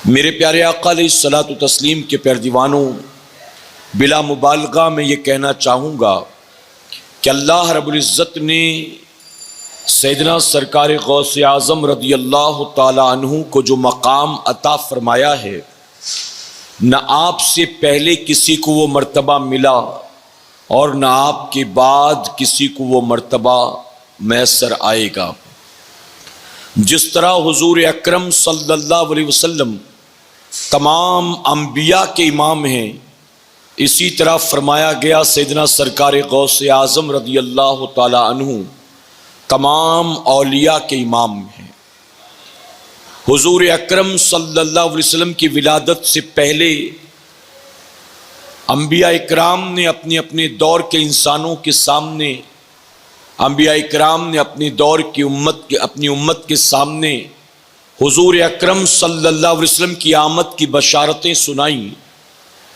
میرے پیارے آقا علیہ الصلاۃ والتسلیم کے پیردیوانوں، بلا مبالغہ میں یہ کہنا چاہوں گا کہ اللہ رب العزت نے سیدنا سرکار غوث اعظم رضی اللہ تعالی عنہ کو جو مقام عطا فرمایا ہے، نہ آپ سے پہلے کسی کو وہ مرتبہ ملا اور نہ آپ کے بعد کسی کو وہ مرتبہ میسر آئے گا۔ جس طرح حضور اکرم صلی اللہ علیہ وسلم تمام انبیاء کے امام ہیں، اسی طرح فرمایا گیا سیدنا سرکار غوث اعظم رضی اللہ تعالی عنہ تمام اولیاء کے امام ہیں۔ حضور اکرم صلی اللہ علیہ وسلم کی ولادت سے پہلے انبیاء اکرام نے اپنے دور کے انسانوں کے سامنے، انبیاء اکرام نے اپنی امت کے سامنے حضور اکرم صلی اللہ علیہ وسلم کی آمد کی بشارتیں سنائیں۔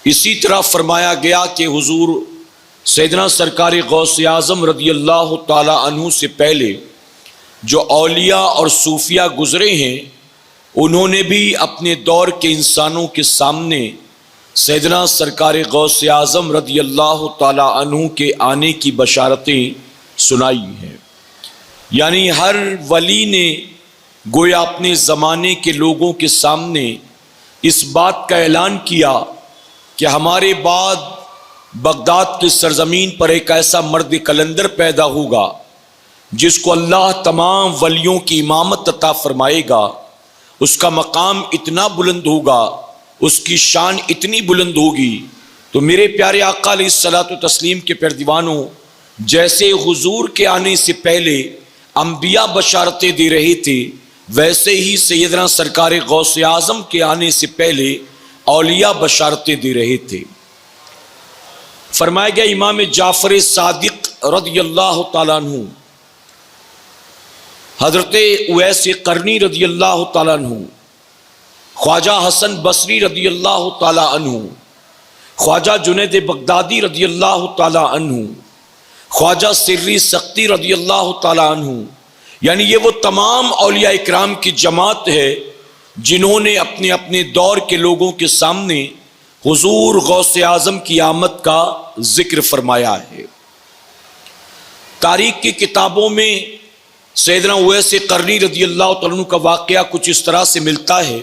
اسی طرح فرمایا گیا کہ حضور سیدنا سرکار غوث اعظم رضی اللہ تعالی عنہ سے پہلے جو اولیاء اور صوفیاء گزرے ہیں، انہوں نے بھی اپنے دور کے انسانوں کے سامنے سیدنا سرکار غوث اعظم رضی اللہ تعالی عنہ کے آنے کی بشارتیں سنائی ہیں۔ یعنی ہر ولی نے گویا اپنے زمانے کے لوگوں کے سامنے اس بات کا اعلان کیا کہ ہمارے بعد بغداد کی سرزمین پر ایک ایسا مرد کلندر پیدا ہوگا جس کو اللہ تمام ولیوں کی امامت عطا فرمائے گا۔ اس کا مقام اتنا بلند ہوگا، اس کی شان اتنی بلند ہوگی۔ تو میرے پیارے آقا علیہ الصلاۃ والتسلیم کے پیردیوانوں، جیسے حضور کے آنے سے پہلے انبیاء بشارتیں دے رہے تھے، ویسے ہی سیدنا سرکار غوث اعظم کے آنے سے پہلے اولیاء بشارتیں دے رہے تھے۔ فرمایا گیا امام جعفر صادق رضی اللہ تعالیٰ عنہ، حضرت اویس قرنی رضی اللہ تعالیٰ عنہ، خواجہ حسن بصری رضی اللہ تعالیٰ عنہ، خواجہ جنید بغدادی رضی اللہ تعالیٰ عنہ، خواجہ سری سختی رضی اللہ تعالیٰ عنہ، یعنی یہ وہ تمام اولیاء اکرام کی جماعت ہے جنہوں نے اپنے دور کے لوگوں کے سامنے حضور غوث اعظم کی آمد کا ذکر فرمایا ہے۔ تاریخ کی کتابوں میں سیدنا اویس قرنی رضی اللہ تعالیٰ عنہ کا واقعہ کچھ اس طرح سے ملتا ہے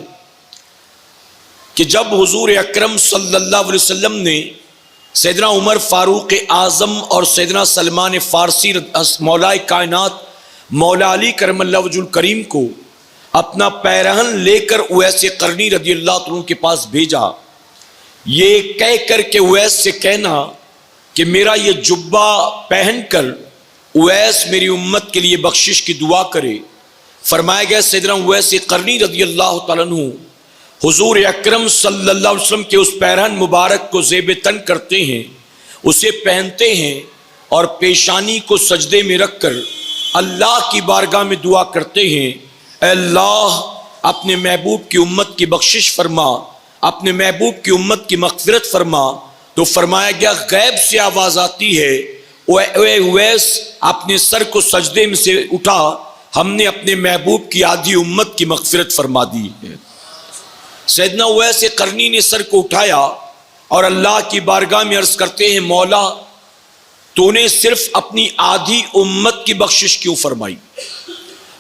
کہ جب حضور اکرم صلی اللہ علیہ وسلم نے سیدنا عمر فاروق اعظم اور سیدنا سلمان فارسی مولا کائنات مولا علی کرم اللہ وجہ الکریم کو اپنا پیرہن لے کر اویس قرنی رضی اللہ عنہ کے پاس بھیجا، یہ کہہ کر کے اویس سے کہنا کہ میرا یہ جبہ پہن کر اویس میری امت کے لیے بخشش کی دعا کرے۔ فرمایا گیا سیدنا اویس قرنی رضی اللہ تعالیٰ عنہ حضور اکرم صلی اللہ علیہ وسلم کے اس پیرہن مبارک کو زیب تن کرتے ہیں، اسے پہنتے ہیں اور پیشانی کو سجدے میں رکھ کر اللہ کی بارگاہ میں دعا کرتے ہیں، اے اللہ اپنے محبوب کی امت کی بخشش فرما، اپنے محبوب کی امت کی مغفرت فرما۔ تو فرمایا گیا غیب سے آواز آتی ہے، اے اویس اپنے سر کو سجدے میں سے اٹھا، ہم نے اپنے محبوب کی آدھی امت کی مغفرت فرما دی ہے۔ سیدنا اویس قرنی نے سر کو اٹھایا اور اللہ کی بارگاہ میں عرض کرتے ہیں، مولا تو نے صرف اپنی آدھی امت کی بخشش کیوں فرمائی؟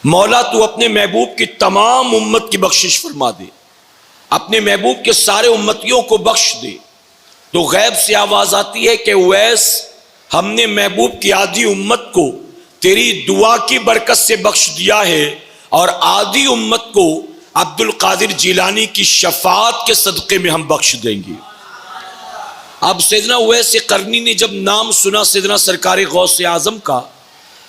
مولا تو اپنے محبوب کی تمام امت کی بخشش فرما دے، اپنے محبوب کے سارے امتیوں کو بخش دے۔ تو غیب سے آواز آتی ہے کہ اویس ہم نے محبوب کی آدھی امت کو تیری دعا کی برکت سے بخش دیا ہے، اور آدھی امت کو عبد القادر جیلانی کی شفاعت کے صدقے میں ہم بخش دیں گے۔ اب سیدنا اویس قرنی نے جب نام سنا سیدنا سرکار غوث اعظم کا،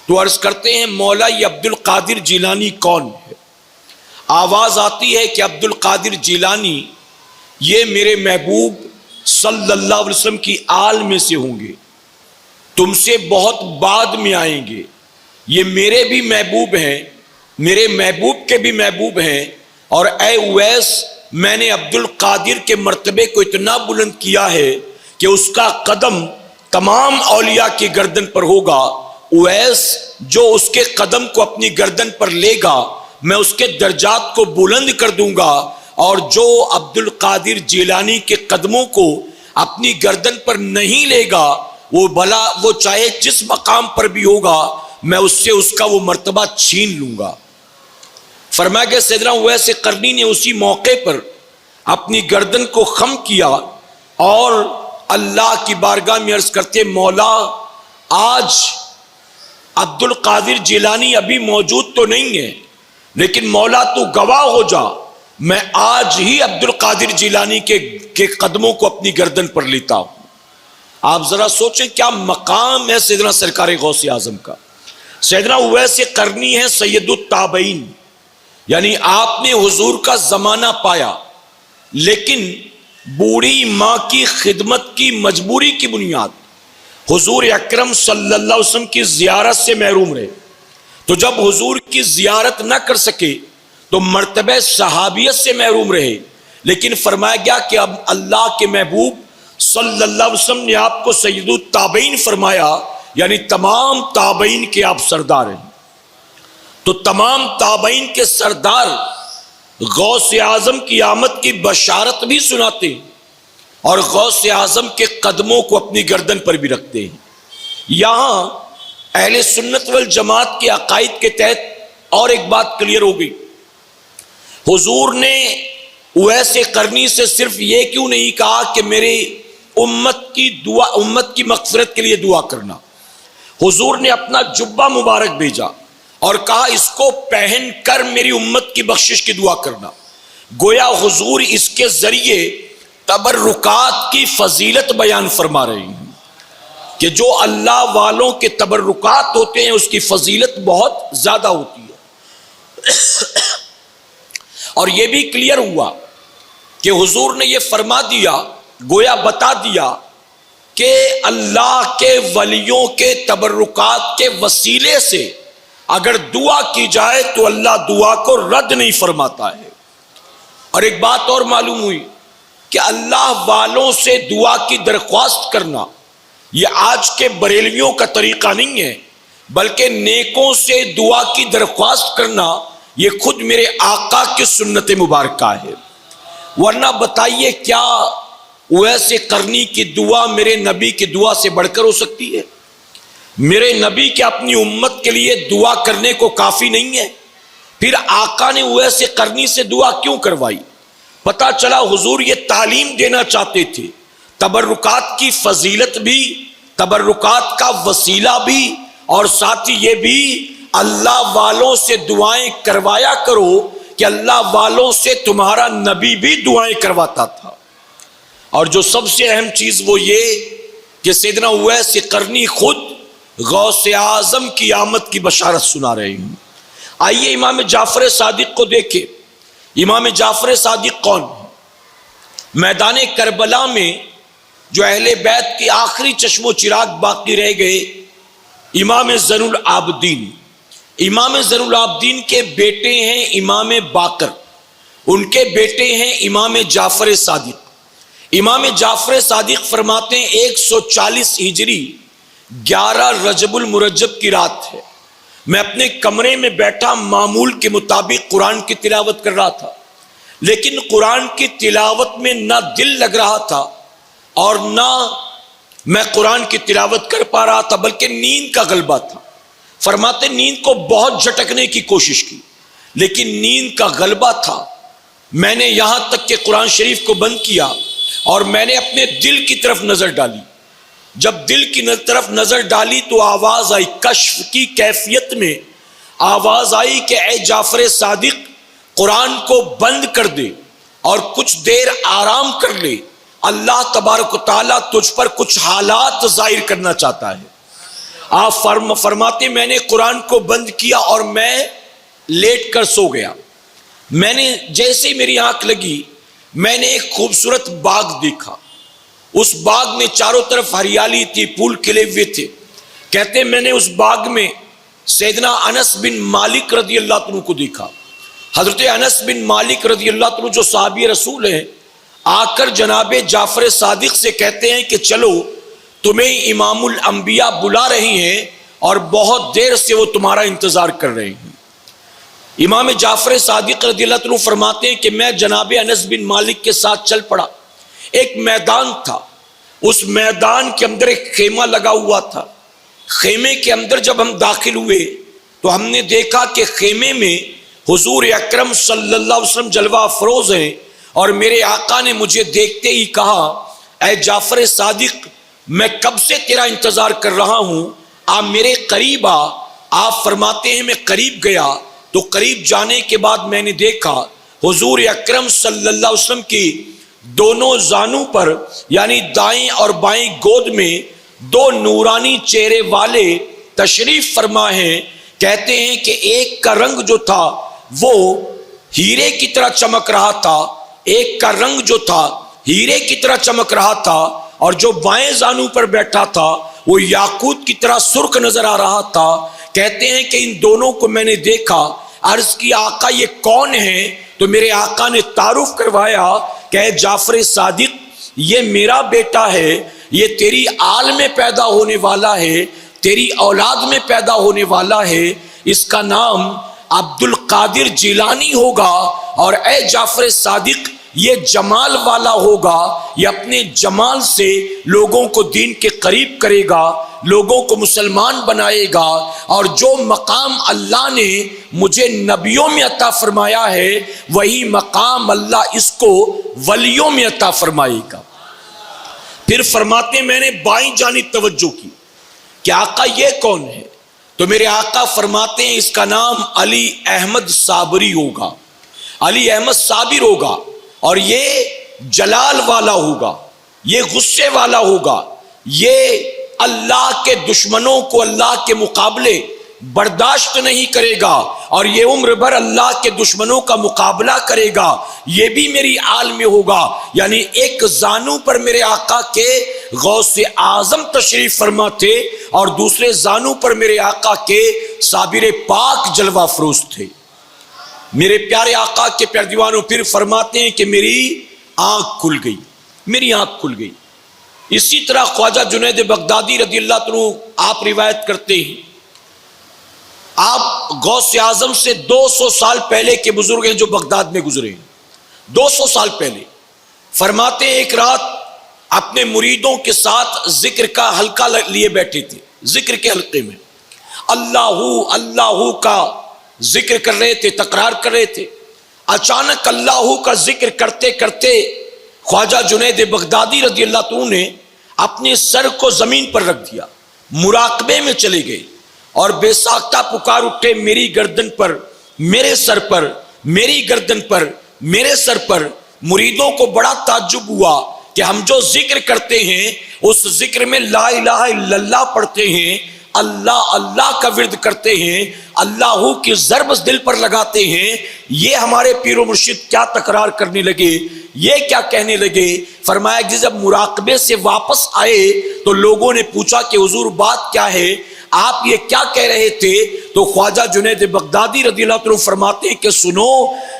تو عرض کرتے ہیں، مولا یہ عبد القادر جیلانی کون ہے؟ آواز آتی ہے کہ عبد القادر جیلانی یہ میرے محبوب صلی اللہ علیہ وسلم کی آل میں سے ہوں گے، تم سے بہت بعد میں آئیں گے، یہ میرے بھی محبوب ہیں، میرے محبوب کے بھی محبوب ہیں، اور اے اویس میں نے عبد القادر کے مرتبے کو اتنا بلند کیا ہے کہ اس کا قدم تمام اولیاء کی گردن پر ہوگا۔ اویس جو اس کے قدم کو اپنی گردن پر لے گا، میں اس کے درجات کو بلند کر دوں گا، اور جو عبد القادر جیلانی کے قدموں کو اپنی گردن پر نہیں لے گا وہ چاہے جس مقام پر بھی ہوگا میں اس سے اس کا وہ مرتبہ چھین لوں گا۔ فرمایا کہ سیدنا اویس قرنی نے اسی موقع پر اپنی گردن کو خم کیا اور اللہ کی بارگاہ میں عرض کرتے مولا آج عبد القادر جیلانی ابھی موجود تو نہیں ہے لیکن مولا تو گواہ ہو جا، میں آج ہی عبد القادر جیلانی کے قدموں کو اپنی گردن پر لیتا ہوں۔ آپ ذرا سوچیں کیا مقام ہے سیدنا سرکار غوث اعظم کا۔ سیدنا اویس قرنی ہے سید التابعین، یعنی آپ نے حضور کا زمانہ پایا لیکن بوڑھی ماں کی خدمت کی مجبوری کی بنیاد حضور اکرم صلی اللہ علیہ وسلم کی زیارت سے محروم رہے، تو جب حضور کی زیارت نہ کر سکے تو مرتبہ صحابیت سے محروم رہے، لیکن فرمایا گیا کہ اب اللہ کے محبوب صلی اللہ علیہ وسلم نے آپ کو سید التابعین فرمایا، یعنی تمام تابعین کے آپ سردار ہیں۔ تو تمام تابعین کے سردار غوث اعظم کی آمد کی بشارت بھی سناتے ہیں اور غوث اعظم کے قدموں کو اپنی گردن پر بھی رکھتے ہیں۔ یہاں اہل سنت والجماعت کے عقائد کے تحت اور ایک بات کلیئر ہو گئی، حضور نے اویس قرنی سے صرف یہ کیوں نہیں کہا کہ میرے امت کی مغفرت کے لیے دعا کرنا، حضور نے اپنا جبہ مبارک بھیجا اور کہا اس کو پہن کر میری امت کی بخشش کی دعا کرنا۔ گویا حضور اس کے ذریعے تبرکات کی فضیلت بیان فرما رہے ہیں کہ جو اللہ والوں کے تبرکات ہوتے ہیں اس کی فضیلت بہت زیادہ ہوتی ہے۔ اور یہ بھی کلیئر ہوا کہ حضور نے یہ فرما دیا، گویا بتا دیا کہ اللہ کے ولیوں کے تبرکات کے وسیلے سے اگر دعا کی جائے تو اللہ دعا کو رد نہیں فرماتا ہے۔ اور ایک بات اور معلوم ہوئی کہ اللہ والوں سے دعا کی درخواست کرنا یہ آج کے بریلویوں کا طریقہ نہیں ہے، بلکہ نیکوں سے دعا کی درخواست کرنا یہ خود میرے آقا کی سنت مبارکہ ہے۔ ورنہ بتائیے کیا اویس قرنی کی دعا میرے نبی کی دعا سے بڑھ کر ہو سکتی ہے؟ میرے نبی کے اپنی امت کے لیے دعا کرنے کو کافی نہیں ہے، پھر آقا نے اویس قرنی سے دعا کیوں کروائی؟ پتا چلا حضور یہ تعلیم دینا چاہتے تھے، تبرکات کی فضیلت بھی، تبرکات کا وسیلہ بھی، اور ساتھ ہی یہ بھی اللہ والوں سے دعائیں کروایا کرو کہ اللہ والوں سے تمہارا نبی بھی دعائیں کرواتا تھا۔ اور جو سب سے اہم چیز وہ یہ کہ سیدنا اویس قرنی خود غوث اعظم کی آمد کی بشارت سنا رہے ہیں۔ آئیے امام جعفر صادق کو دیکھیں۔ امام جعفر صادق کون ہے؟ میدان کربلا میں جو اہل بیت کے آخری چشم و چراغ باقی رہ گئے، امام زین العابدین۔ امام زین العابدین کے بیٹے ہیں امام باقر، ان کے بیٹے ہیں امام جعفر صادق۔ امام جعفر صادق فرماتے ہیں 140 ہجری 11 رجب المرجب کی رات ہے، میں اپنے کمرے میں بیٹھا معمول کے مطابق قرآن کی تلاوت کر رہا تھا، لیکن قرآن کی تلاوت میں نہ دل لگ رہا تھا اور نہ میں قرآن کی تلاوت کر پا رہا تھا، بلکہ نیند کا غلبہ تھا۔ فرماتے نیند کو بہت جھٹکنے کی کوشش کی لیکن نیند کا غلبہ تھا۔ میں نے یہاں تک کہ قرآن شریف کو بند کیا اور میں نے اپنے دل کی طرف نظر ڈالی۔ جب دل کی طرف نظر ڈالی تو آواز آئی، کشف کی کیفیت میں آواز آئی کہ اے جعفر صادق قرآن کو بند کر دے اور کچھ دیر آرام کر لے، اللہ تبارک و تعالیٰ تجھ پر کچھ حالات ظاہر کرنا چاہتا ہے۔ آپ فرماتے میں نے قرآن کو بند کیا اور میں لیٹ کر سو گیا۔ میں نے جیسے میری آنکھ لگی میں نے ایک خوبصورت باغ دیکھا، اس باغ میں چاروں طرف ہریالی تھی، پھول کھلے ہوئے تھے۔ کہتے میں نے اس باغ میں سیدنا انس بن مالک رضی اللہ عنہ کو دیکھا۔ حضرت انس بن مالک رضی اللہ عنہ جو صحابی رسول ہیں، آ کر جناب جعفر صادق سے کہتے ہیں کہ چلو تمہیں امام الانبیاء بلا رہی ہیں اور بہت دیر سے وہ تمہارا انتظار کر رہے ہیں۔ امام جعفر صادق رضی اللہ عنہ فرماتے ہیں کہ میں جناب انس بن مالک کے ساتھ چل پڑا. ایک میدان تھا، اس میدان کے اندر ایک خیمہ لگا ہوا تھا. خیمے کے اندر جب ہم داخل ہوئے تو ہم نے دیکھا کہ خیمے میں حضور اکرم صلی اللہ علیہ وسلم جلوہ افروز ہیں، اور میرے آقا نے مجھے دیکھتے ہی کہا اے جعفر صادق میں کب سے تیرا انتظار کر رہا ہوں، آپ میرے قریب آ. آپ فرماتے ہیں میں قریب گیا تو قریب جانے کے بعد میں نے دیکھا حضور اکرم صلی اللہ علیہ وسلم کی دونوں زانوں پر یعنی دائیں اور بائیں گود میں دو نورانی چہرے والے تشریف فرما ہیں. کہتے ہیں کہ ایک کا رنگ جو تھا وہ ہیرے کی طرح چمک رہا تھا، ایک کا رنگ جو تھا ہیرے کی طرح چمک رہا تھا، اور جو بائیں زانوں پر بیٹھا تھا وہ یاقوت کی طرح سرخ نظر آ رہا تھا. کہتے ہیں کہ ان دونوں کو میں نے دیکھا، عرض کی آقا یہ کون ہے؟ تو میرے آقا نے تعارف کروایا کہ اے جعفر صادق یہ میرا بیٹا ہے، یہ تیری آل میں پیدا ہونے والا ہے، تیری اولاد میں پیدا ہونے والا ہے، اس کا نام عبد القادر جیلانی ہوگا، اور اے جعفر صادق یہ جمال والا ہوگا، یہ اپنے جمال سے لوگوں کو دین کے قریب کرے گا، لوگوں کو مسلمان بنائے گا، اور جو مقام اللہ نے مجھے نبیوں میں عطا فرمایا ہے وہی مقام اللہ اس کو ولیوں میں عطا فرمائے گا. پھر فرماتے میں نے بائیں جانب توجہ کی کہ آقا یہ کون ہے؟ تو میرے آقا فرماتے ہیں اس کا نام علی احمد صابری ہوگا، علی احمد صابر ہوگا، اور یہ جلال والا ہوگا، یہ غصے والا ہوگا، یہ اللہ کے دشمنوں کو اللہ کے مقابلے برداشت نہیں کرے گا، اور یہ عمر بھر اللہ کے دشمنوں کا مقابلہ کرے گا. یہ بھی میری آل میں ہوگا. یعنی ایک زانوں پر میرے آقا کے غوث اعظم تشریف فرما تھے، اور دوسرے زانوں پر میرے آقا کے صابر پاک جلوہ افروز تھے. میرے پیارے آقا کے پیارے دیوانوں پھر فرماتے ہیں کہ میری آنکھ کھل گئی، میری آنکھ کھل گئی. اسی طرح خواجہ جنید بغدادی رضی اللہ عنہ آپ روایت کرتے ہیں، آپ غوث اعظم سے 200 سال پہلے کے بزرگ ہیں جو بغداد میں گزرے ہیں. 200 سال پہلے فرماتے ہیں ایک رات اپنے مریدوں کے ساتھ ذکر کا حلقہ لیے بیٹھے تھے. ذکر کے حلقے میں اللہ اللہ کا ذکر کر رہے تھے، تکرار کر رہے تھے. اچانک اللہ کا ذکر کرتے کرتے خواجہ جنید بغدادی رضی اللہ عنہ نے اپنے سر کو زمین پر رکھ دیا، مراقبے میں چلے گئے اور بے ساختہ پکار اٹھے میری گردن پر، میرے سر پر، میری گردن پر، میرے سر پر. مریدوں کو بڑا تعجب ہوا کہ ہم جو ذکر کرتے ہیں اس ذکر میں لا الہ الا اللہ پڑھتے ہیں، اللہ اللہ کا ورد کرتے ہیں، اللہ کی ضرب دل پر لگاتے ہیں، یہ ہمارے پیر و مرشد کیا تکرار کرنے لگے، یہ کیا کہنے لگے. فرمایا کہ جب مراقبے سے واپس آئے تو لوگوں نے پوچھا کہ حضور بات کیا ہے، آپ یہ کیا کہہ رہے تھے؟ تو خواجہ جنید بغدادی رضی اللہ عنہ فرماتے ہیں کہ سنو،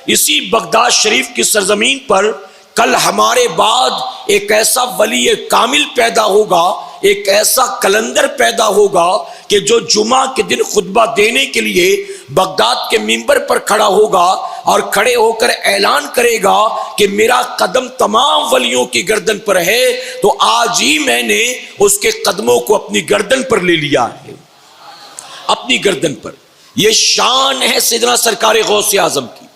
اسی بغداد شریف کی سرزمین پر کل ہمارے بعد ایک ایسا ولی کامل پیدا ہوگا، ایک ایسا کلندر پیدا ہوگا کہ جو جمعہ کے دن خطبہ دینے کے لیے بغداد کے منبر پر کھڑا ہوگا اور کھڑے ہو کر اعلان کرے گا کہ میرا قدم تمام ولیوں کی گردن پر ہے. تو آج ہی میں نے اس کے قدموں کو اپنی گردن پر لے لیا ہے، اپنی گردن پر. یہ شان ہے سیدنا سرکار غوث اعظم کی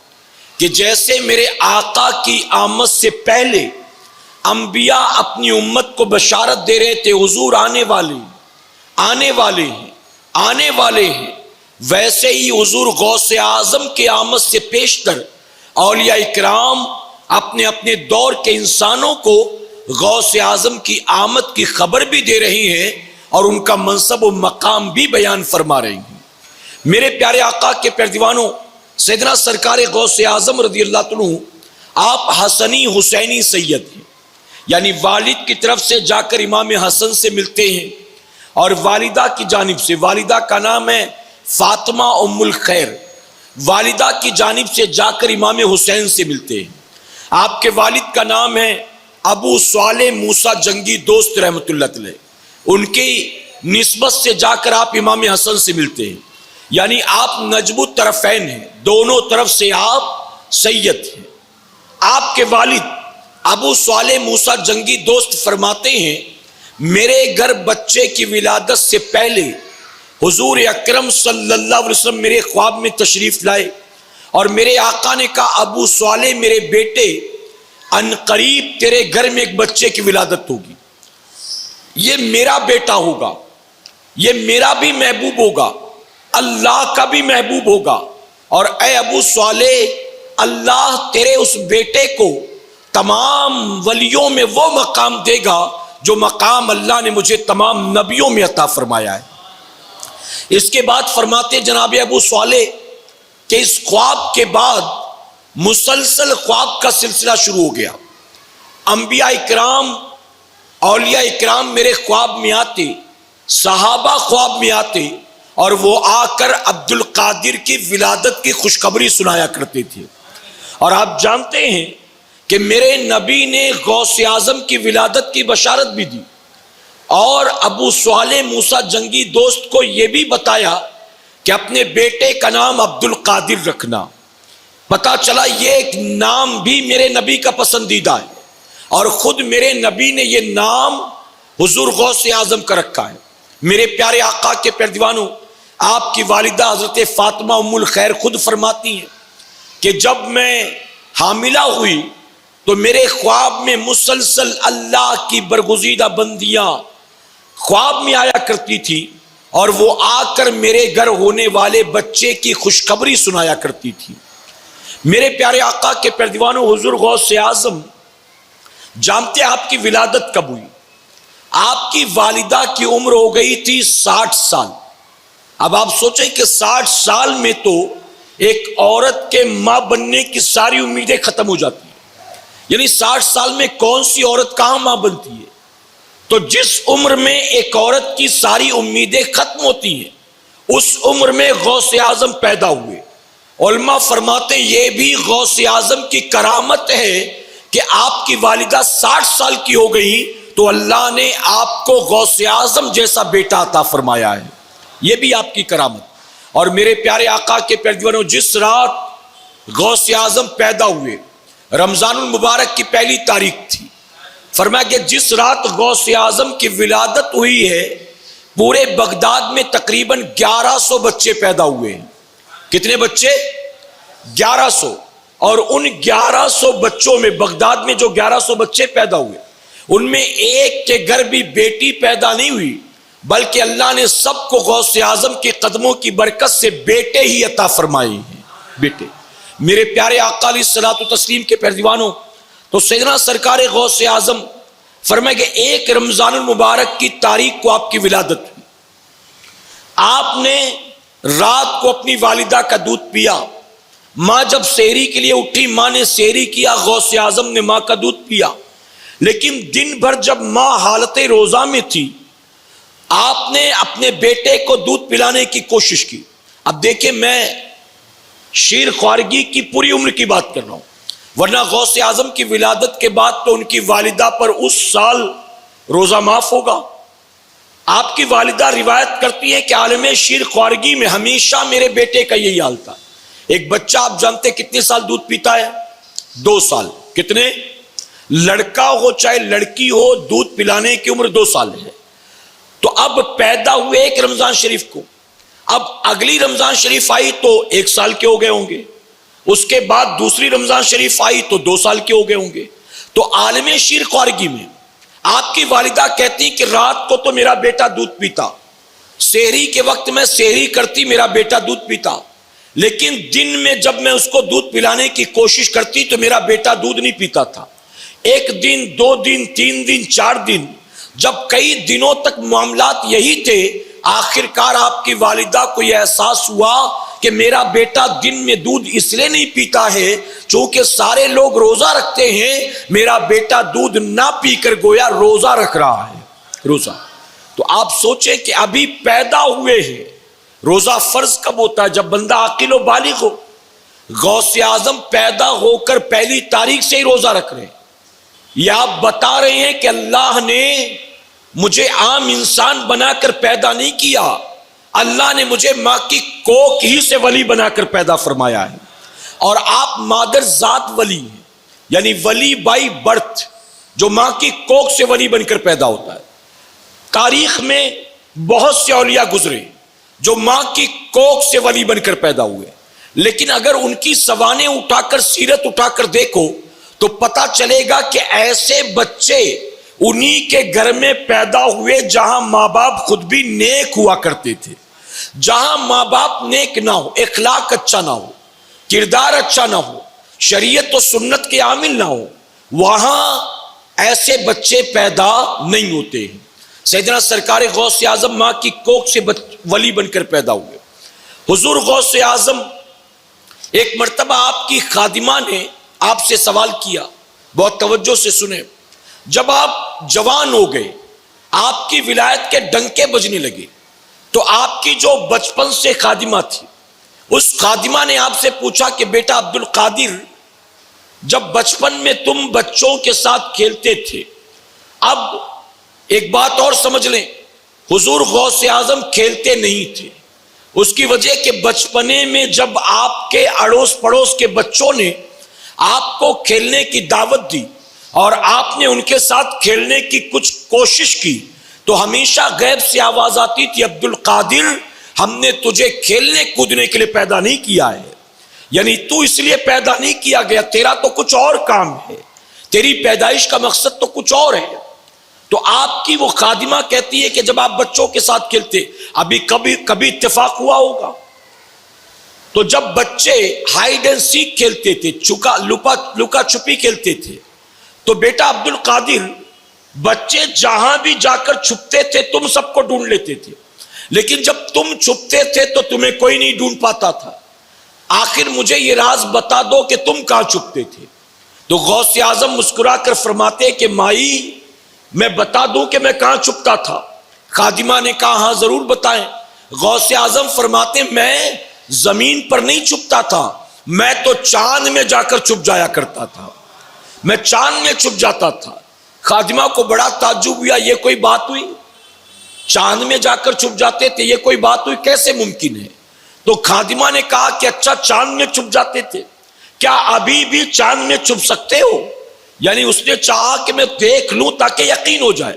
کہ جیسے میرے آقا کی آمد سے پہلے انبیاء اپنی امت کو بشارت دے رہے تھے حضور آنے والے آنے والے ہیں آنے والے ہیں، ویسے ہی حضور غوث اعظم کے آمد سے پیشتر اولیاء اکرام اپنے اپنے دور کے انسانوں کو غوث اعظم کی آمد کی خبر بھی دے رہی ہیں اور ان کا منصب و مقام بھی بیان فرما رہی ہیں. میرے پیارے آقا کے پیارے دیوانوں، سیدنا سرکار غوث اعظم رضی اللہ عنہ آپ حسنی حسینی سید ہیں، یعنی والد کی طرف سے جا کر امام حسن سے ملتے ہیں، اور والدہ کی جانب سے، والدہ کا نام ہے فاطمہ ام الخیر، والدہ کی جانب سے جا کر امام حسین سے ملتے ہیں. آپ کے والد کا نام ہے ابو صالح موسیٰ جنگی دوست رحمت اللہ علیہ، ان کی نسبت سے جا کر آپ امام حسن سے ملتے ہیں. یعنی آپ نجم الطرفین ہیں، دونوں طرف سے آپ سید ہیں۔ آپ کے والد ابو صالح موسیٰ جنگی دوست فرماتے ہیں میرے گھر بچے کی ولادت سے پہلے حضور اکرم صلی اللہ علیہ وسلم میرے خواب میں تشریف لائے اور میرے آقا نے کہا ابو صالح میرے بیٹے ان قریب تیرے گھر میں ایک بچے کی ولادت ہوگی، یہ میرا بیٹا ہوگا، یہ میرا بھی محبوب ہوگا، اللہ کا بھی محبوب ہوگا، اور اے ابو صالح اللہ تیرے اس بیٹے کو تمام ولیوں میں وہ مقام دے گا جو مقام اللہ نے مجھے تمام نبیوں میں عطا فرمایا ہے۔ اس کے بعد فرماتے جناب ابو صالح کہ اس خواب کے بعد مسلسل خواب کا سلسلہ شروع ہو گیا، انبیاء اکرام اولیاء اکرام میرے خواب میں آتے، صحابہ خواب میں آتے اور وہ آ کر عبد القادر کی ولادت کی خوشخبری سنایا کرتے تھے۔ اور آپ جانتے ہیں کہ میرے نبی نے غوث اعظم کی ولادت کی بشارت بھی دی اور ابو صالح موسیٰ جنگی دوست کو یہ بھی بتایا کہ اپنے بیٹے کا نام عبد القادر رکھنا۔ پتا چلا یہ ایک نام بھی میرے نبی کا پسندیدہ ہے اور خود میرے نبی نے یہ نام حضور غوث اعظم کا رکھا ہے۔ میرے پیارے آقا کے پیارے دیوانوں، آپ کی والدہ حضرت فاطمہ ام الخیر خود فرماتی ہیں کہ جب میں حاملہ ہوئی تو میرے خواب میں مسلسل اللہ کی برگزیدہ بندیاں خواب میں آیا کرتی تھی اور وہ آ کر میرے گھر ہونے والے بچے کی خوشخبری سنایا کرتی تھی۔ میرے پیارے آقا کے پیارے دیوانوں، حضور غوث اعظم جانتے آپ کی ولادت کب ہوئی؟ آپ کی والدہ کی عمر ہو گئی تھی 60 سال۔ اب آپ سوچیں کہ 60 سال میں تو ایک عورت کے ماں بننے کی ساری امیدیں ختم ہو جاتی ہیں، یعنی 60 سال میں کون سی عورت کہاں ماں بنتی ہے؟ تو جس عمر میں ایک عورت کی ساری امیدیں ختم ہوتی ہیں اس عمر میں غوث اعظم پیدا ہوئے۔ علماء فرماتے ہیں یہ بھی غوث اعظم کی کرامت ہے کہ آپ کی والدہ 60 سال کی ہو گئی تو اللہ نے آپ کو غوث اعظم جیسا بیٹا عطا فرمایا ہے، یہ بھی آپ کی کرامت۔ اور میرے پیارے آقا کے پیارے دیوانوں، جس رات غوث اعظم پیدا ہوئے رمضان المبارک کی پہلی تاریخ تھی، فرمایا کہ جس رات غوث اعظم کی ولادت ہوئی ہے پورے بغداد میں تقریباً 1100 بچے پیدا ہوئے ہیں۔ کتنے بچے؟ 1100۔ اور ان 1100 بچوں میں بغداد میں جو 1100 بچے پیدا ہوئے ان میں ایک کے گھر بھی بیٹی پیدا نہیں ہوئی، بلکہ اللہ نے سب کو غوث اعظم کے قدموں کی برکت سے بیٹے ہی عطا فرمائے ہیں، بیٹے۔ میرے پیارے آقا علیہ الصلوۃ والتسلیم کے پیارے دیوانوں، تو سیدنا سرکار غوث اعظم فرمائے کہ ایک رمضان المبارک کی تاریخ کو آپ کی ولادت ہوئی۔ آپ نے رات کو اپنی والدہ کا دودھ پیا، ماں جب سحری کے لیے اٹھی ماں نے سحری کیا، غوث اعظم نے ماں کا دودھ پیا، لیکن دن بھر جب ماں حالت روزہ میں تھی آپ نے اپنے بیٹے کو دودھ پلانے کی کوشش کی۔ اب دیکھیں میں شیر خوارگی کی پوری عمر کی بات کر رہا ہوں، ورنہ غوث اعظم کی ولادت کے بعد تو ان کی والدہ پر اس سال روزہ معاف ہوگا۔ آپ کی والدہ روایت کرتی ہے کہ عالم شیر خوارگی میں ہمیشہ میرے بیٹے کا یہی حال تھا۔ ایک بچہ آپ جانتے کتنے سال دودھ پیتا ہے؟ 2 سال۔ کتنے؟ لڑکا ہو چاہے لڑکی ہو دودھ پلانے کی عمر 2 سال ہے۔ تو اب پیدا ہوئے ایک رمضان شریف کو، اب اگلی رمضان شریف آئی تو 1 سال کے ہو گئے ہوں گے، اس کے بعد دوسری رمضان شریف آئی تو 2 سال کے ہو گئے ہوں گے۔ تو عالم شیر خوارگی میں آپ کی والدہ کہتی کہ رات کو تو میرا بیٹا دودھ پیتا، سحری کے وقت میں سحری کرتی میرا بیٹا دودھ پیتا، لیکن دن میں جب میں اس کو دودھ پلانے کی کوشش کرتی تو میرا بیٹا دودھ نہیں پیتا تھا۔ 1 دن 2 دن 3 دن 4 دن، جب کئی دنوں تک معاملات یہی تھے، آخر کار آپ کی والدہ کو یہ احساس ہوا کہ میرا بیٹا دن میں دودھ اس لیے نہیں پیتا ہے چونکہ سارے لوگ روزہ رکھتے ہیں، میرا بیٹا دودھ نہ پی کر گویا روزہ رکھ رہا ہے، روزہ۔ تو آپ سوچیں کہ ابھی پیدا ہوئے ہیں، روزہ فرض کب ہوتا ہے؟ جب بندہ عاقل و بالغ ہو۔ غوث اعظم پیدا ہو کر پہلی تاریخ سے ہی روزہ رکھ رہے ہیں۔ یہ آپ بتا رہے ہیں کہ اللہ نے مجھے عام انسان بنا کر پیدا نہیں کیا، اللہ نے مجھے ماں کی کوکھ ہی سے ولی بنا کر پیدا فرمایا ہے، اور آپ مادر ذات ولی ہیں، یعنی ولی بائی برتھ، جو ماں کی کوکھ سے ولی بن کر پیدا ہوتا ہے۔ تاریخ میں بہت سے اولیاء گزرے جو ماں کی کوکھ سے ولی بن کر پیدا ہوئے، لیکن اگر ان کی سوانح اٹھا کر، سیرت اٹھا کر دیکھو تو پتا چلے گا کہ ایسے بچے انہی کے گھر میں پیدا ہوئے جہاں ماں باپ خود بھی نیک ہوا کرتے تھے۔ جہاں ماں باپ نیک نہ ہو، اخلاق اچھا نہ ہو، کردار اچھا نہ ہو، شریعت و سنت کے عامل نہ ہو، وہاں ایسے بچے پیدا نہیں ہوتے ہیں۔ سیدنا سرکار غوث اعظم ماں کی کوکھ سے ولی بن کر پیدا ہوئے۔ حضور غوث اعظم، ایک مرتبہ آپ کی خادمہ نے آپ سے سوال کیا، بہت توجہ سے سنیں۔ جب آپ جوان ہو گئے، آپ کی ولایت کے ڈنکے بجنے لگے، تو آپ کی جو بچپن سے خادمہ تھی، اس خادمہ نے آپ سے پوچھا کہ بیٹا عبد القادر، جب بچپن میں تم بچوں کے ساتھ کھیلتے تھے، اب ایک بات اور سمجھ لیں، حضور غوث اعظم کھیلتے نہیں تھے۔ اس کی وجہ کہ بچپنے میں جب آپ کے اڑوس پڑوس کے بچوں نے آپ کو کھیلنے کی دعوت دی اور آپ نے ان کے ساتھ کھیلنے کی کچھ کوشش کی، تو ہمیشہ غیب سے آواز آتی تھی، عبد القادر، ہم نے تجھے کھیلنے کودنے کے لیے پیدا نہیں کیا ہے، یعنی تو اس لیے پیدا نہیں کیا گیا، تیرا تو کچھ اور کام ہے، تیری پیدائش کا مقصد تو کچھ اور ہے۔ تو آپ کی وہ خادمہ کہتی ہے کہ جب آپ بچوں کے ساتھ کھیلتے، ابھی کبھی اتفاق ہوا ہوگا، تو جب بچے ہائیڈ اینڈ سیک کھیلتے تھے، لکا چھپی کھیلتے تھے، تو بیٹا عبد القادر، بچے جہاں بھی جا کر چھپتے تھے تم سب کو ڈھونڈ لیتے تھے، لیکن جب تم چھپتے تھے تو تمہیں کوئی نہیں ڈھونڈ پاتا تھا، آخر مجھے یہ راز بتا دو کہ تم کہاں چھپتے تھے؟ تو غوث اعظم مسکرا کر فرماتے کہ مائی، میں بتا دوں کہ میں کہاں چھپتا تھا؟ خادمہ نے کہا ہاں ضرور بتائیں۔ غوث اعظم فرماتے میں زمین پر نہیں چھپتا تھا، میں تو چاند میں جا کر چھپ جایا کرتا تھا، میں چاند میں چھپ جاتا تھا۔ خادمہ کو بڑا تعجب ہوا، یہ کوئی بات ہوئی؟ چاند میں جا کر چھپ جاتے تھے، یہ کوئی بات ہوئی؟ کیسے ممکن ہے؟ تو خادمہ نے کہا کہ اچھا چاند میں چھپ جاتے تھے، کیا ابھی بھی چاند میں چھپ سکتے ہو؟ یعنی اس نے چاہا کہ میں دیکھ لوں تاکہ یقین ہو جائے،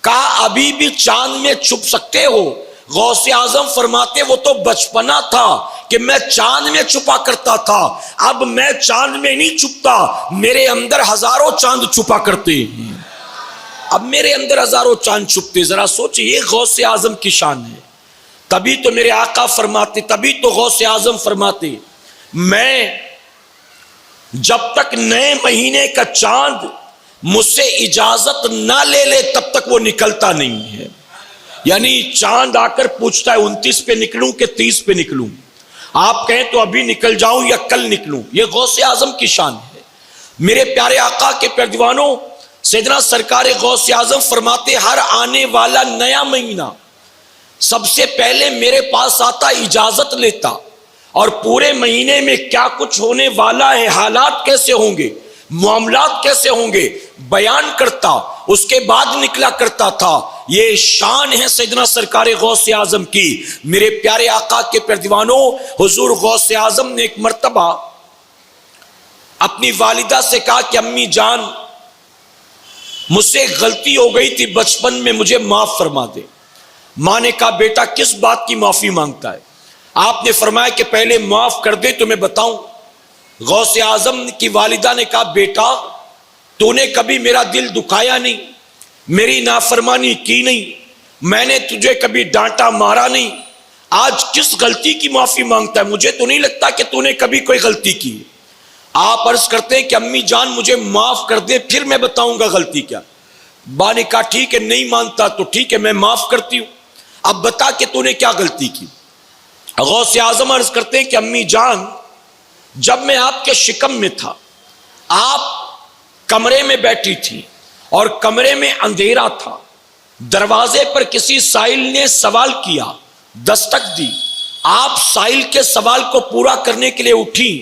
کہا ابھی بھی چاند میں چھپ سکتے ہو؟ غوث اعظم فرماتے وہ تو بچپنا تھا کہ میں چاند میں چھپا کرتا تھا، اب میں چاند میں نہیں چھپتا، میرے اندر ہزاروں چاند چھپا کرتے ہیں، اب میرے اندر ہزاروں چاند چھپتے۔ ذرا سوچیں، یہ غوث اعظم کی شان ہے۔ تبھی تو میرے آقا فرماتے، تبھی تو غوث اعظم فرماتے، میں جب تک نئے مہینے کا چاند مجھ سے اجازت نہ لے لے تب تک وہ نکلتا نہیں ہے۔ یعنی چاند آ کر پوچھتا ہے 29 پہ نکلوں کہ 30 پہ نکلوں، آپ کہیں تو ابھی نکل جاؤں یا کل نکلوں۔ یہ غوث اعظم کی شان ہے۔ میرے پیارے آقا کے پیارے دیوانوں، سیدنا سرکار غوث اعظم فرماتے ہر آنے والا نیا مہینہ سب سے پہلے میرے پاس آتا، اجازت لیتا، اور پورے مہینے میں کیا کچھ ہونے والا ہے، حالات کیسے ہوں گے، معاملات کیسے ہوں گے، بیان کرتا، اس کے بعد نکلا کرتا تھا۔ یہ شان ہے سیدنا سرکار غوث اعظم کی۔ میرے پیارے آقا کے پیارے دیوانوں، حضور غوث اعظم نے ایک مرتبہ اپنی والدہ سے کہا کہ امی جان، مجھ سے غلطی ہو گئی تھی بچپن میں، مجھے معاف فرما دے۔ ماں نے کہا بیٹا کس بات کی معافی مانگتا ہے؟ آپ نے فرمایا کہ پہلے معاف کر دے تو میں بتاؤں۔ غوث اعظم کی والدہ نے کہا بیٹا تو نے کبھی میرا دل دکھایا نہیں، میری نافرمانی کی نہیں، میں نے تجھے کبھی ڈانٹا مارا نہیں، آج کس غلطی کی معافی مانگتا ہے؟ مجھے تو نہیں لگتا کہ تو نے کبھی کوئی غلطی کی۔ آپ عرض کرتے ہیں کہ امی جان مجھے معاف کر دے، پھر میں بتاؤں گا غلطی کیا۔ باپ نے کہا ٹھیک ہے، نہیں مانتا تو ٹھیک ہے، میں معاف کرتی ہوں، اب بتا کہ تو نے کیا غلطی کی۔ غوث اعظم عرض کرتے ہیں کہ امی جان، جب میں آپ کے شکم میں تھا، آپ کمرے میں بیٹھی تھی اور کمرے میں اندھیرا تھا، دروازے پر کسی سائل نے سوال کیا، دستک دی، آپ سائل کے سوال کو پورا کرنے کے لیے اٹھی،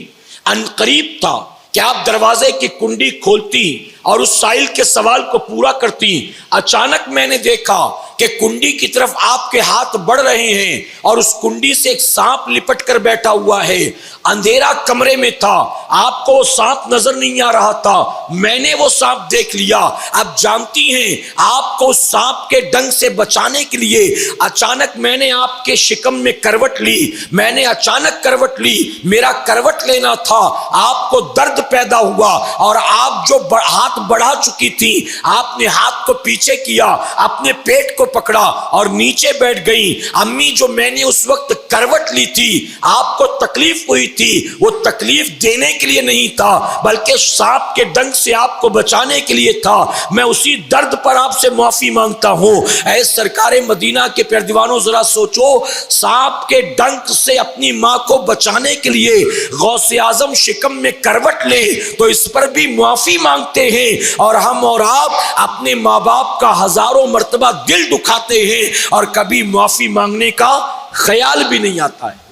ان قریب تھا کہ آپ دروازے کی کنڈی کھولتی اور اس سائل کے سوال کو پورا کرتی۔ اچانک میں نے دیکھا کہ کنڈی کی طرف آپ کے ہاتھ بڑھ رہے ہیں اور اس کنڈی سے ایک سانپ لپٹ کر بیٹھا ہوا ہے. اندھیرا کمرے میں تھا, آپ کو وہ سانپ نظر نہیں آ رہا تھا, میں نے وہ سانپ دیکھ لیا. اب جانتی ہیں آپ کو سانپ کے ڈنگ سے بچانے کے لیے اچانک میں نے آپ کے شکم میں کروٹ لی, میں نے اچانک کروٹ لی, میرا کروٹ لینا تھا, آپ کو درد پیدا ہوا اور آپ جو ہاتھ بڑھا چکی تھی, آپ نے ہاتھ کو پیچھے کیا, اپنے پیٹ کو پکڑا اور نیچے بیٹھ گئی. امی جو میں نے اس وقت کروٹ لی تھی, آپ کو تکلیف ہوئی تھی, وہ تکلیف دینے کے لیے نہیں تھا بلکہ سانپ کے ڈنگ سے آپ کو بچانے کے لیے تھا. میں اسی درد پر آپ سے معافی مانگتا ہوں. اے سرکار مدینہ کے پیارے دیوانوں, ذرا سوچو, سانپ کے ڈنگ سے اپنی ماں کو بچانے کے لیے غوث اعظم شکم میں کروٹ لے تو اس پر بھی معافی مانگتے ہیں, اور ہم اور آپ اپنے ماں باپ کا ہزاروں مرتبہ دل دکھاتے ہیں اور کبھی معافی مانگنے کا خیال بھی نہیں آتا ہے.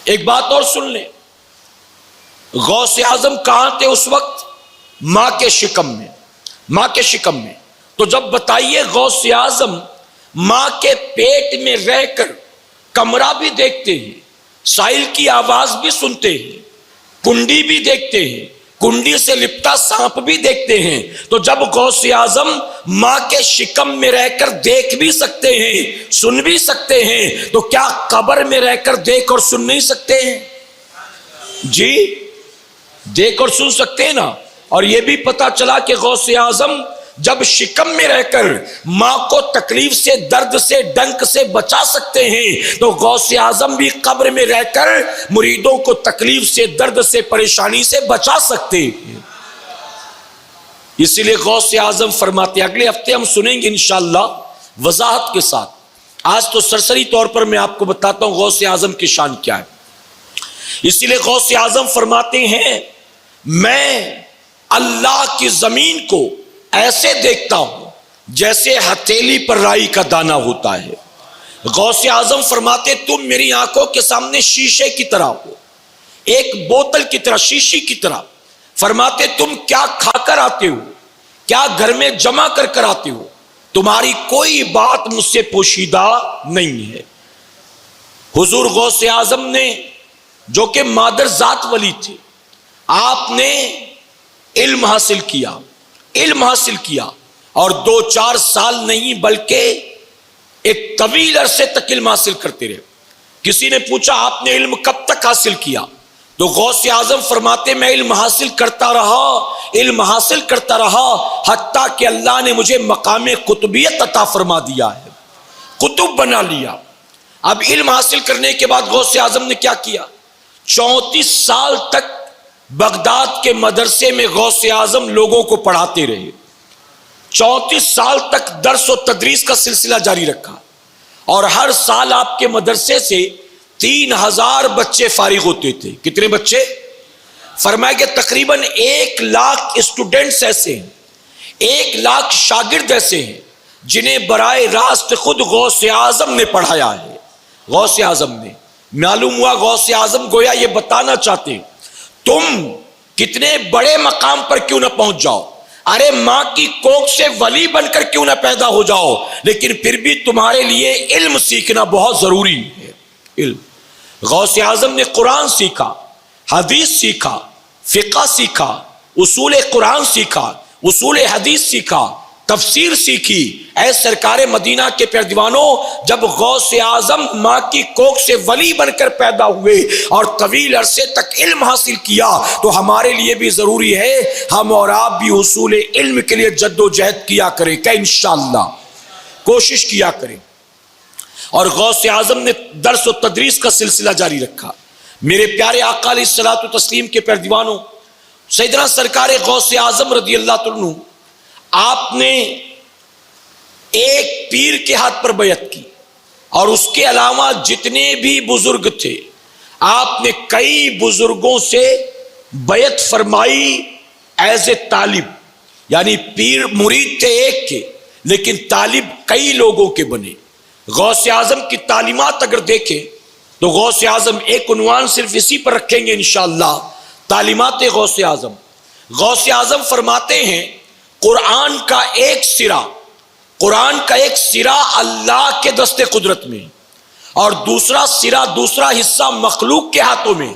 ایک بات اور سن لیں, غوث اعظم کہاں تھے اس وقت؟ ماں کے شکم میں, ماں کے شکم میں. تو جب بتائیے غوث اعظم ماں کے پیٹ میں رہ کر کمرہ بھی دیکھتے ہیں, سائل کی آواز بھی سنتے ہیں, کنڈی بھی دیکھتے ہیں, کنڈی سے لپٹا سانپ بھی دیکھتے ہیں, تو جب غوث اعظم ماں کے شکم میں رہ کر دیکھ بھی سکتے ہیں, سن بھی سکتے ہیں, تو کیا قبر میں رہ کر دیکھ اور سن نہیں سکتے ہیں؟ جی, دیکھ اور سن سکتے ہیں نا. اور یہ بھی پتا چلا کہ غوث اعظم جب شکم میں رہ کر ماں کو تکلیف سے, درد سے, ڈنک سے بچا سکتے ہیں, تو غوث اعظم بھی قبر میں رہ کر مریدوں کو تکلیف سے, درد سے, پریشانی سے بچا سکتے ہیں. اسی لیے غوث اعظم فرماتے, اگلے ہفتے ہم سنیں گے انشاءاللہ وضاحت کے ساتھ. آج تو سرسری طور پر میں آپ کو بتاتا ہوں غوث اعظم کی شان کیا ہے. اسی لیے غوث اعظم فرماتے ہیں, میں اللہ کی زمین کو ایسے دیکھتا ہوں جیسے ہتھیلی پر رائی کا دانہ ہوتا ہے. غوث اعظم فرماتے, تم میری آنکھوں کے سامنے شیشے کی طرح ہو, ایک بوتل کی طرح, شیشی کی طرح. فرماتے, تم کیا کھا کر آتے ہو, کیا گھر میں جمع کر کر آتے ہو, تمہاری کوئی بات مجھ سے پوشیدہ نہیں ہے. حضور غوث اعظم نے, جو کہ مادر ذات ولی تھے, آپ نے علم حاصل کیا, علم حاصل کیا, اور 2-4 سال نہیں بلکہ ایک طویل عرصے تک علم حاصل کرتے رہے. کسی نے پوچھا آپ نے علم کب تک حاصل کیا؟ تو غوث اعظم فرماتے, میں علم حاصل کرتا رہا, علم حاصل کرتا رہا, حتیٰ کہ اللہ نے مجھے مقام قطبیت عطا فرما دیا ہے, قطب بنا لیا. اب علم حاصل کرنے کے بعد غوث اعظم نے کیا کیا؟ 34 سال تک بغداد کے مدرسے میں غوث اعظم لوگوں کو پڑھاتے رہے. 34 سال تک درس و تدریس کا سلسلہ جاری رکھا, اور ہر سال آپ کے مدرسے سے 3000 بچے فارغ ہوتے تھے. کتنے بچے؟ فرمایا کہ تقریباً 1 لاکھ اسٹوڈنٹس ایسے ہیں, 1 لاکھ شاگرد ایسے ہیں جنہیں برائے راست خود غوث اعظم نے پڑھایا ہے. غوث اعظم نے, معلوم ہوا غوث اعظم گویا یہ بتانا چاہتے ہیں, تم کتنے بڑے مقام پر کیوں نہ پہنچ جاؤ, ارے ماں کی کوکھ سے ولی بن کر کیوں نہ پیدا ہو جاؤ, لیکن پھر بھی تمہارے لیے علم سیکھنا بہت ضروری ہے. علم. غوث اعظم نے قرآن سیکھا, حدیث سیکھا, فقہ سیکھا, اصول قرآن سیکھا, اصول حدیث سیکھا, تفسیر سیکھی. اے سرکار مدینہ کے پیارے دیوانوں, جب غوث اعظم ماں کی کوکھ سے ولی بن کر پیدا ہوئے اور طویل عرصے تک علم حاصل کیا, تو ہمارے لیے بھی ضروری ہے ہم اور آپ بھی اصول علم کے لیے جد و جہد کیا کریں, کہ انشاءاللہ کوشش کیا کریں. اور غوث اعظم نے درس و تدریس کا سلسلہ جاری رکھا. میرے پیارے آقا علیہ الصلوۃ والتسلیم کے پیارے دیوانوں, سیدنا سرکار غوث اعظم رضی اللہ تعالیٰ عنہ, آپ نے ایک پیر کے ہاتھ پر بیعت کی, اور اس کے علاوہ جتنے بھی بزرگ تھے آپ نے کئی بزرگوں سے بیعت فرمائی ایز اے طالب. یعنی پیر مرید تھے ایک کے, لیکن طالب کئی لوگوں کے بنے. غوث اعظم کی تعلیمات اگر دیکھیں تو غوث اعظم, ایک عنوان صرف اسی پر رکھیں گے انشاءاللہ, تعلیمات غوث اعظم. غوث اعظم فرماتے ہیں, قرآن کا ایک سرا قرآن کا ایک سرا اللہ کے دست قدرت میں اور دوسرا سرا، دوسرا حصہ مخلوق کے ہاتھوں میں.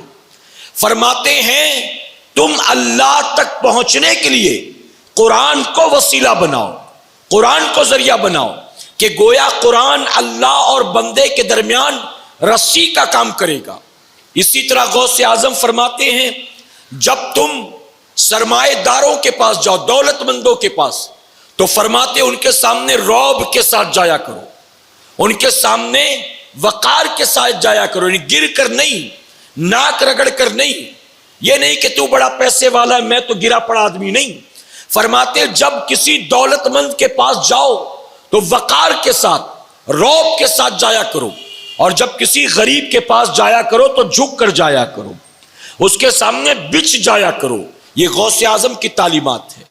فرماتے ہیں تم اللہ تک پہنچنے کے لیے قرآن کو وسیلہ بناؤ، قرآن کو ذریعہ بناؤ، کہ گویا قرآن اللہ اور بندے کے درمیان رسی کا کام کرے گا. اسی طرح غوث اعظم فرماتے ہیں جب تم سرمایہ داروں کے پاس جاؤ، دولت مندوں کے پاس، تو فرماتے ان کے سامنے رعب کے ساتھ جایا کرو، ان کے سامنے وقار کے ساتھ جایا کرو، یعنی گر کر نہیں، ناک رگڑ کر نہیں، یہ نہیں کہ تو بڑا پیسے والا ہے میں تو گرا پڑا آدمی نہیں. فرماتے جب کسی دولت مند کے پاس جاؤ تو وقار کے ساتھ، رعب کے ساتھ جایا کرو، اور جب کسی غریب کے پاس جایا کرو تو جھک کر جایا کرو، اس کے سامنے بچ جایا کرو. یہ غوث اعظم کی تعلیمات ہے.